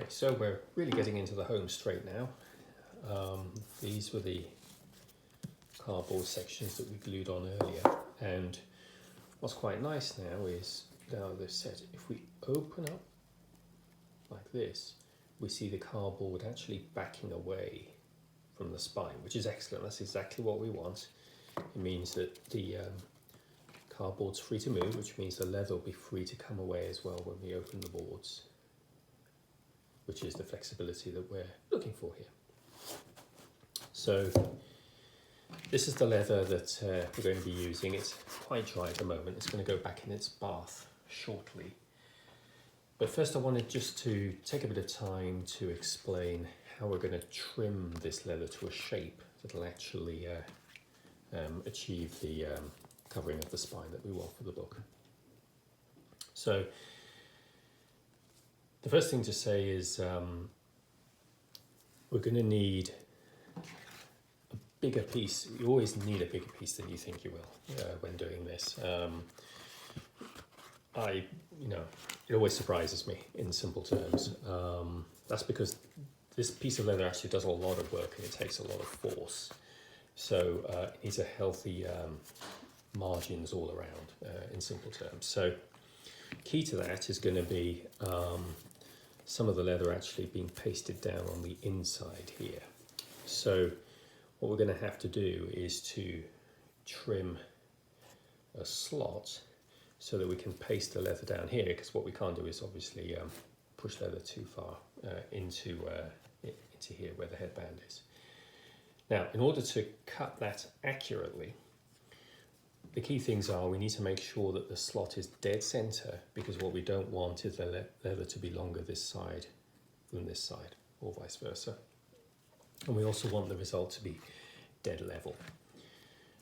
Okay, so we're really getting into the home straight now. These were the cardboard sections that we glued on earlier, and what's quite nice now is, now this set, if we open up like this, we see the cardboard actually backing away from the spine, which is excellent. That's exactly what we want. It means that the cardboard's free to move, which means the leather will be free to come away as well when we open the boards, which is the flexibility that we're looking for here. So this is the leather that we're going to be using. It's quite dry at the moment. It's going to go back in its bath shortly. But first I wanted just to take a bit of time to explain how we're going to trim this leather to a shape that'll actually achieve the covering of the spine that we want for the book. So the first thing to say is we're going to need a bigger piece. You always need a bigger piece than you think you will when doing this. It always surprises me in simple terms. That's because this piece of leather actually does a lot of work and it takes a lot of force. So it needs a healthy margins all around in simple terms. So key to that is going to be some of the leather actually being pasted down on the inside here. So what we're going to have to do is to trim a slot so that we can paste the leather down here, because what we can't do is obviously push leather too far into here where the headband is. Now, in order to cut that accurately, the key things are we need to make sure that the slot is dead center, because what we don't want is the leather to be longer this side than this side, or vice versa. And we also want the result to be dead level.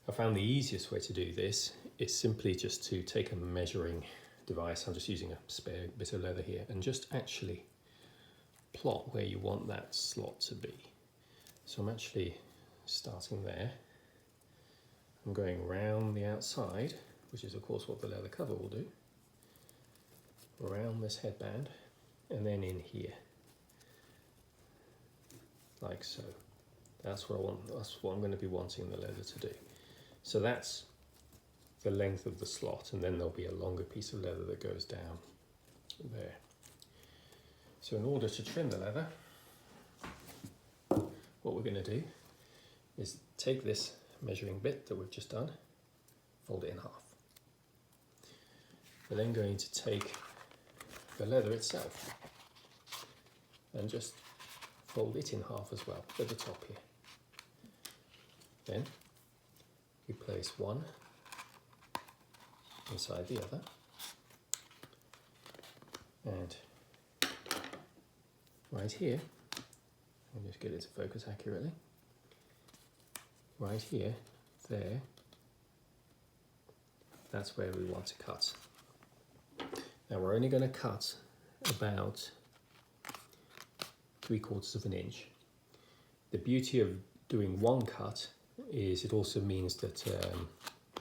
I found the easiest way to do this is simply just to take a measuring device. I'm just using a spare bit of leather here, and just actually plot where you want that slot to be. So I'm actually starting there. I'm going round the outside, which is of course what the leather cover will do, around this headband, and then in here, like so. That's what I want. That's what I'm going to be wanting the leather to do. So that's the length of the slot, and then there'll be a longer piece of leather that goes down there. So in order to trim the leather, what we're going to do is take this measuring bit that we've just done, fold it in half. We're then going to take the leather itself and just fold it in half as well at the top here. Then we place one inside the other, and right here, I'll just get it to focus accurately, right here, there, that's where we want to cut. Now we're only going to cut about 3/4 of an inch. The beauty of doing one cut is it also means that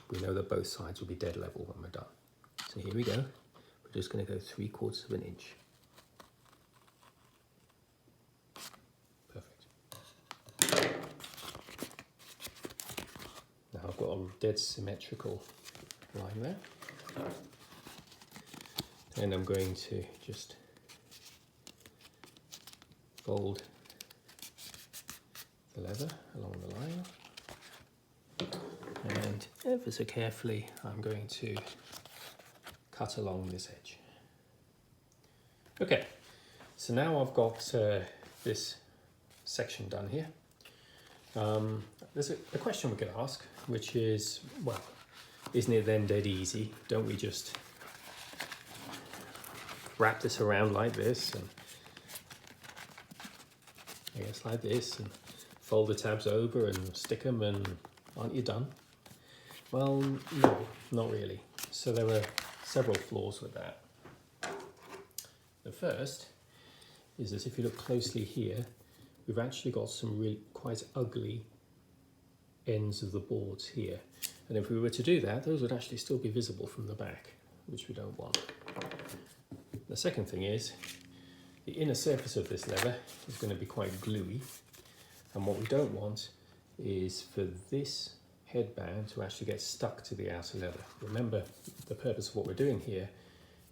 we know that both sides will be dead level when we're done. So here we go. We're just going to go 3/4 of an inch. Perfect. Now I've got a dead symmetrical line there. And I'm going to just fold the leather along the line. And ever so carefully, I'm going to cut along this edge. Okay, so now I've got this section done here. There's a question we could ask, which is, well, isn't it then dead easy? Don't we just wrap this around like this, and I guess like this, and fold the tabs over and stick them, and aren't you done? Well, no, not really. So there are several flaws with that. The first is that if you look closely here, we've actually got some really quite ugly ends of the boards here. And if we were to do that, those would actually still be visible from the back, which we don't want. The second thing is, The inner surface of this leather is going to be quite gluey, and what we don't want is for this headband to actually get stuck to the outer leather. Remember, the purpose of what we're doing here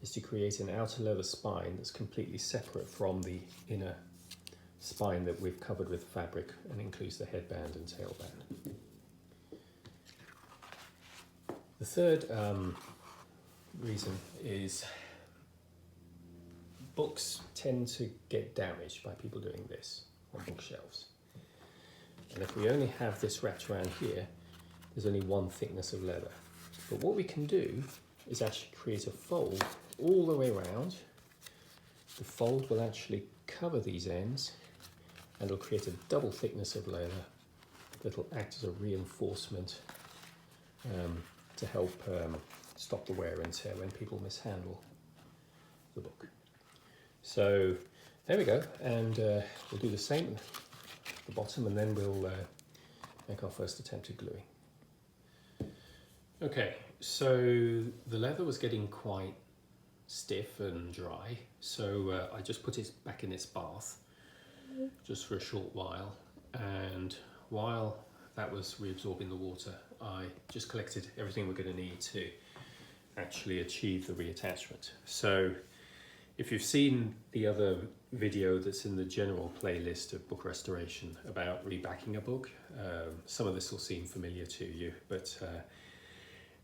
is to create an outer leather spine that's completely separate from the inner spine that we've covered with fabric and includes the headband and tailband. The third reason is books tend to get damaged by people doing this on bookshelves. And if we only have this wrapped around here, there's only one thickness of leather. But what we can do is actually create a fold all the way around. The fold will actually cover these ends and it'll create a double thickness of leather that'll act as a reinforcement to help stop the wear and tear when people mishandle the book. So there we go, and we'll do the same at the bottom, and then we'll make our first attempt at gluing. Okay, so the leather was getting quite stiff and dry, so I just put it back in its bath just for a short while, and while that was reabsorbing the water, I just collected everything we're going to need to actually achieve the reattachment. So if you've seen the other video that's in the general playlist of book restoration about rebacking a book, some of this will seem familiar to you, but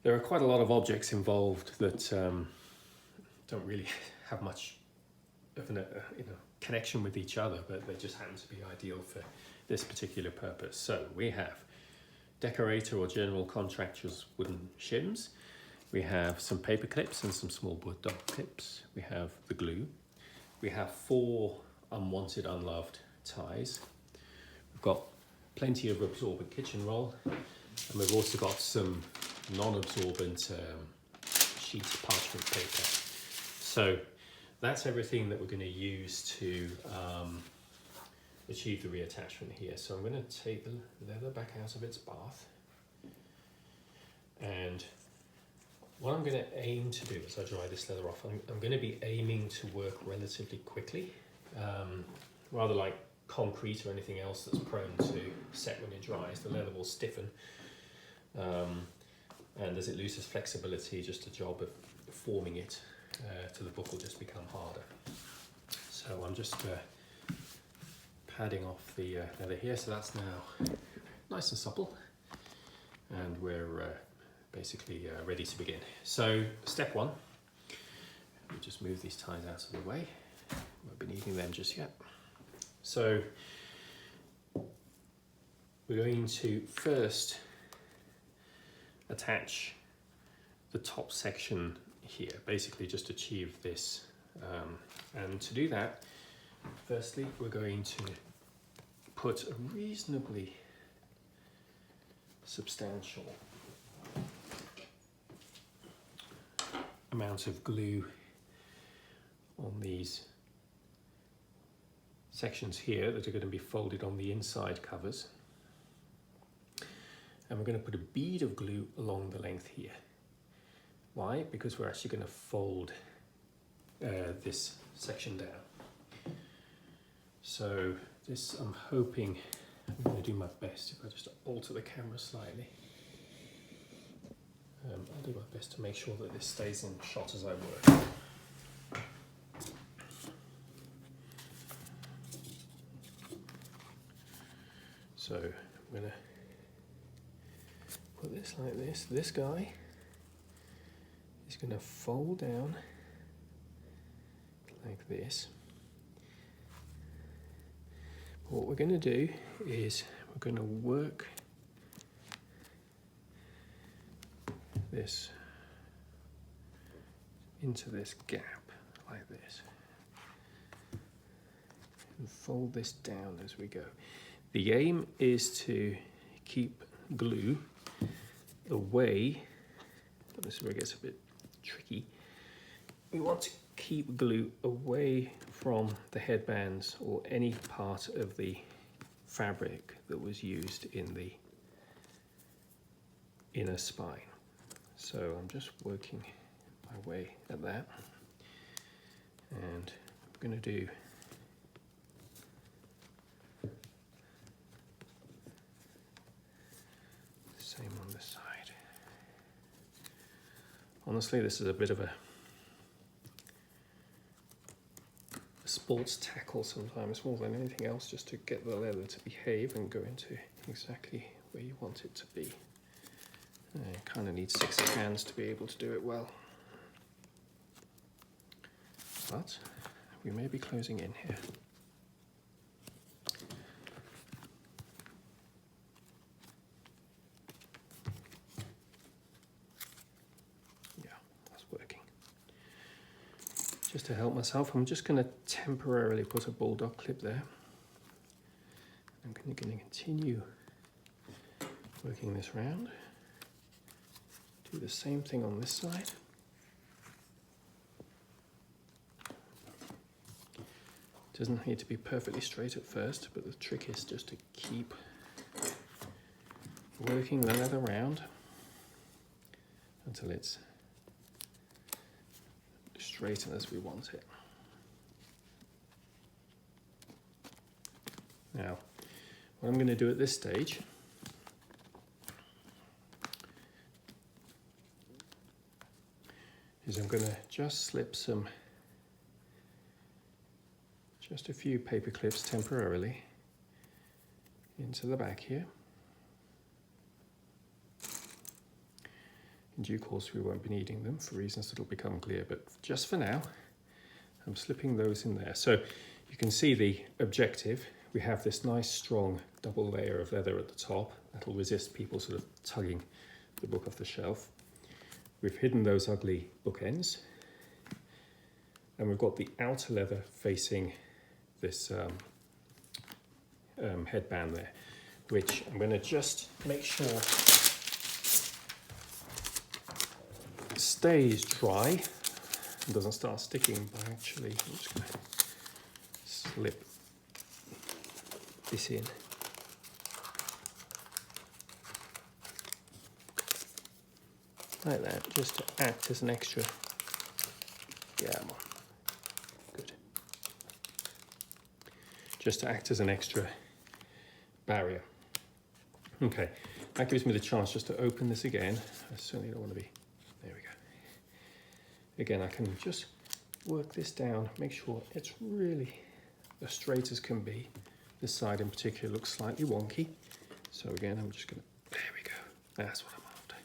there are quite a lot of objects involved that don't really have much of a connection with each other, but they just happen to be ideal for this particular purpose. So we have decorator or general contractor's wooden shims. We have some paper clips and some small wood dot clips. We have the glue. We have 4 unwanted, unloved ties. We've got plenty of absorbent kitchen roll, and we've also got some non-absorbent sheets of parchment paper. So that's everything that we're going to use to achieve the reattachment here. So I'm going to take the leather back out of its bath, and what I'm going to aim to do as I dry this leather off, I'm going to be aiming to work relatively quickly, rather like concrete or anything else that's prone to set when it dries. The leather will stiffen, and as it loses flexibility, just a job of forming it to the book will just become harder. So I'm just padding off the leather here, so that's now nice and supple, and we're basically ready to begin. So step 1, we'll just move these ties out of the way. Won't be needing them just yet. So we're going to first attach the top section here, basically just achieve this, and to do that, firstly we're going to put a reasonably substantial amount of glue on these sections here that are going to be folded on the inside covers, and we're going to put a bead of glue along the length here. Why? Because we're actually going to fold this section down. So this, I'm hoping, I'm going to do my best if I just alter the camera slightly. I'll do my best to make sure that this stays in shot as I work. So I'm going to put this like this. This guy is going to fold down like this. What we're going to do is we're going to work this into this gap like this and fold this down as we go. The aim is to keep glue away, this is where it gets a bit tricky. We want to keep glue away from the headbands or any part of the fabric that was used in the inner spine. So I'm just working my way at that, and I'm going to do honestly, this is a bit of a sports tackle sometimes, more than anything else, just to get the leather to behave and go into exactly where you want it to be. You kind of need 6 hands to be able to do it well. But we may be closing in here. Yeah, that's working. Just to help myself, I'm just going to temporarily put a bulldog clip there. I'm going to continue working this round. Do the same thing on this side. Doesn't need to be perfectly straight at first, but the trick is just to keep working the leather round until it's straight as we want it. Now, what I'm going to do at this stage is I'm going to just slip just a few paper clips temporarily into the back here. In due course we won't be needing them for reasons that will become clear, but just for now I'm slipping those in there. So you can see the objective. We have this nice strong double layer of leather at the top that'll resist people sort of tugging the book off the shelf. We've hidden those ugly bookends, and we've got the outer leather facing this headband there, which I'm going to just make sure stays dry and doesn't start sticking by actually, I'm just going to slip this in. Like that, just to act as an extra, yeah, come on. Good. Just to act as an extra barrier. Okay, that gives me the chance just to open this again. I certainly don't want to be, there we go. Again, I can just work this down, make sure it's really as straight as can be. This side in particular looks slightly wonky. So again, I'm just gonna, there we go. That's what I'm after.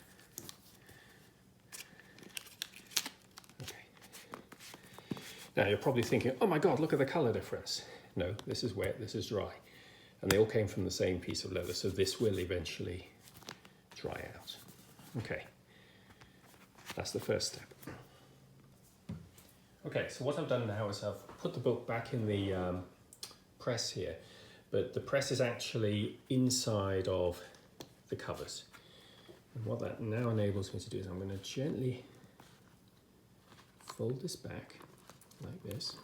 Okay. Now you're probably thinking, oh my God, look at the color difference. No, this is wet, this is dry. And they all came from the same piece of leather, so this will eventually dry out. Okay, that's the first step. Okay, so what I've done now is I've put the book back in the press here, but the press is actually inside of the covers. And what that now enables me to do is I'm going to gently fold this back like this.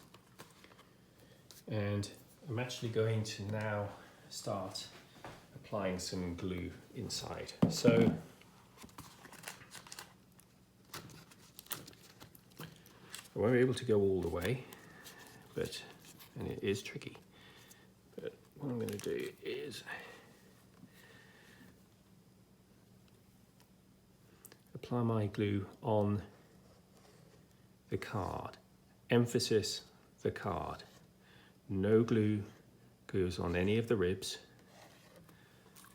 And I'm actually going to now start applying some glue inside. So I won't be able to go all the way, and it is tricky. But what I'm going to do is apply my glue on the card. Emphasis, the card. No glue goes on any of the ribs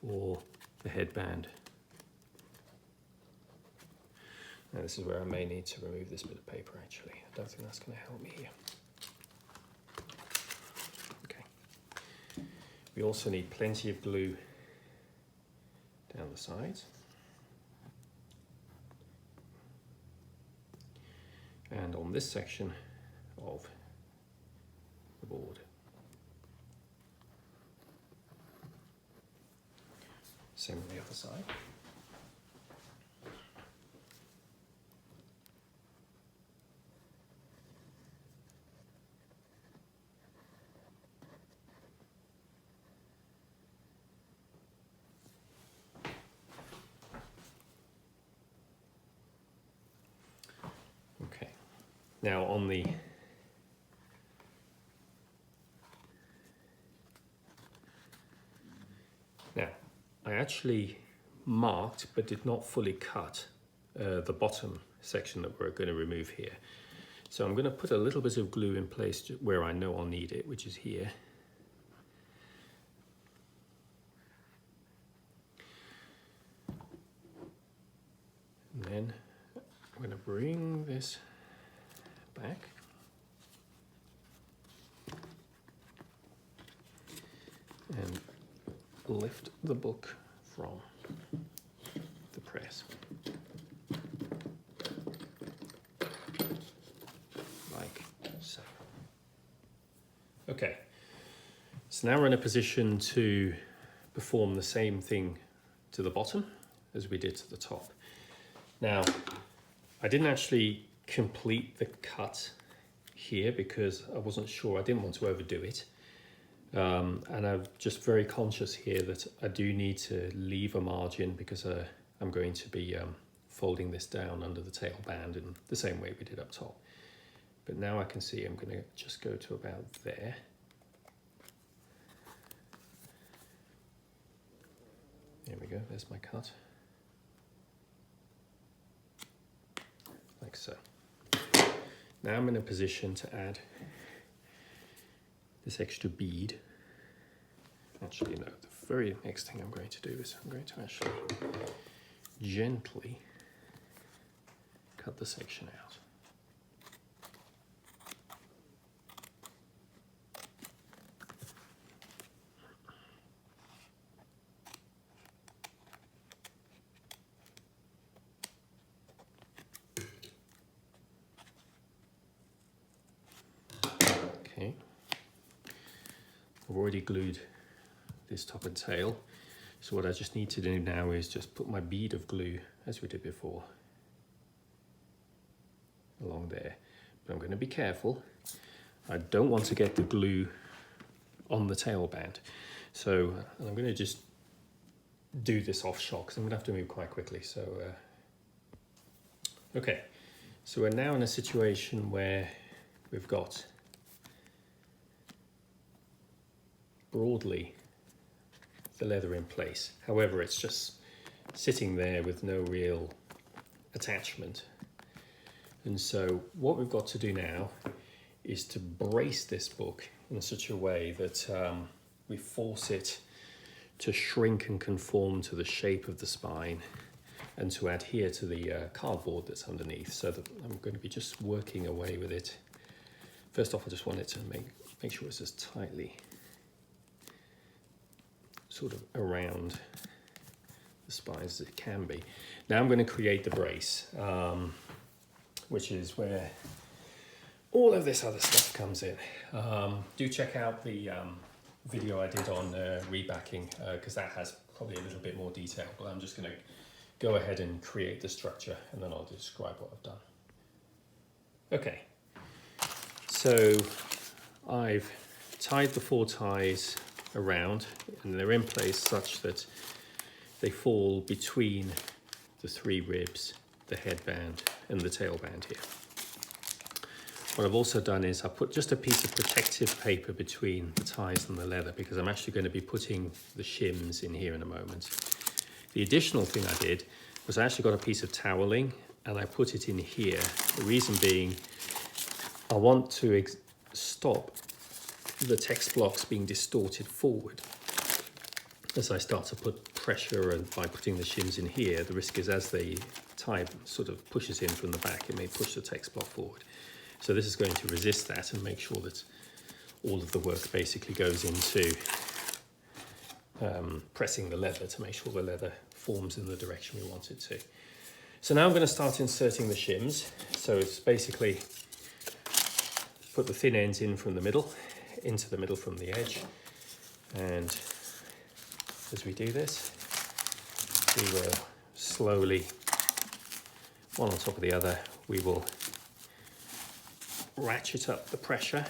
or the headband. Now this is where I may need to remove this bit of paper actually. I don't think that's going to help me here. Okay. We also need plenty of glue down the sides. And on this section of the board. Same on the other side. Okay, now on the I actually marked but did not fully cut the bottom section that we're going to remove here. So I'm going to put a little bit of glue in place where I know I'll need it, which is here. And then I'm going to bring this back. And lift the book from the press. Like so. Okay, so now we're in a position to perform the same thing to the bottom as we did to the top. Now, I didn't actually complete the cut here because I wasn't sure, I didn't want to overdo it. And I'm just very conscious here that I do need to leave a margin because I'm going to be folding this down under the tail band in the same way we did up top. But now I can see I'm going to just go to about there. There we go, there's my cut. Like so. Now I'm in a position to add this extra bead. Actually, no, the very next thing I'm going to do is I'm going to actually gently cut the section out. Okay, I've already glued this top and tail, so what I just need to do now is just put my bead of glue, as we did before, along there. But I'm going to be careful. I don't want to get the glue on the tail band, so I'm going to just do this off shot because I'm going to have to move quite quickly. So okay, so we're now in a situation where we've got broadly the leather in place. However, it's just sitting there with no real attachment. And so what we've got to do now is to brace this book in such a way that we force it to shrink and conform to the shape of the spine and to adhere to the cardboard that's underneath, so that I'm going to be just working away with it. First off, I just want it to make sure it's as tightly sort of around the spine as it can be. Now I'm going to create the brace, which is where all of this other stuff comes in. Do check out the video I did on rebacking, because that has probably a little bit more detail, but I'm just going to go ahead and create the structure and then I'll describe what I've done. Okay, so I've tied the 4 ties around and they're in place such that they fall between the 3 ribs, the headband and the tailband here. What I've also done is I put just a piece of protective paper between the ties and the leather because I'm actually going to be putting the shims in here in a moment. The additional thing I did was I actually got a piece of toweling and I put it in here. The reason being I want to stop the text blocks being distorted forward. As I start to put pressure and by putting the shims in here, the risk is as the tie sort of pushes in from the back, it may push the text block forward. So this is going to resist that and make sure that all of the work basically goes into pressing the leather to make sure the leather forms in the direction we want it to. So now I'm going to start inserting the shims. So it's basically put the thin ends in from the middle, into the middle from the edge, and as we do this, we will slowly, one on top of the other, we will ratchet up the pressure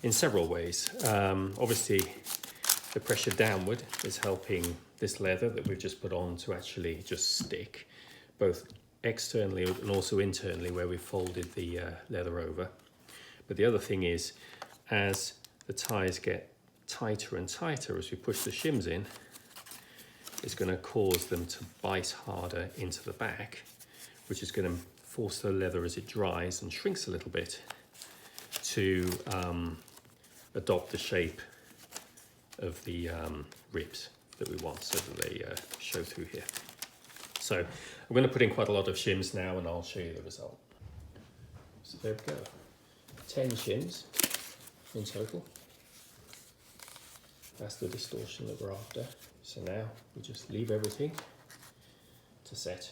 in several ways. Obviously, the pressure downward is helping this leather that we've just put on to actually just stick, both externally and also internally where we've folded the leather over. But the other thing is, as the ties get tighter and tighter as we push the shims in, it's going to cause them to bite harder into the back, which is going to force the leather as it dries and shrinks a little bit to adopt the shape of the ribs that we want, so that they show through here. So I'm going to put in quite a lot of shims now, and I'll show you the result. So there we go, 10 shims in total. That's the distortion that we're after. So now we just leave everything to set.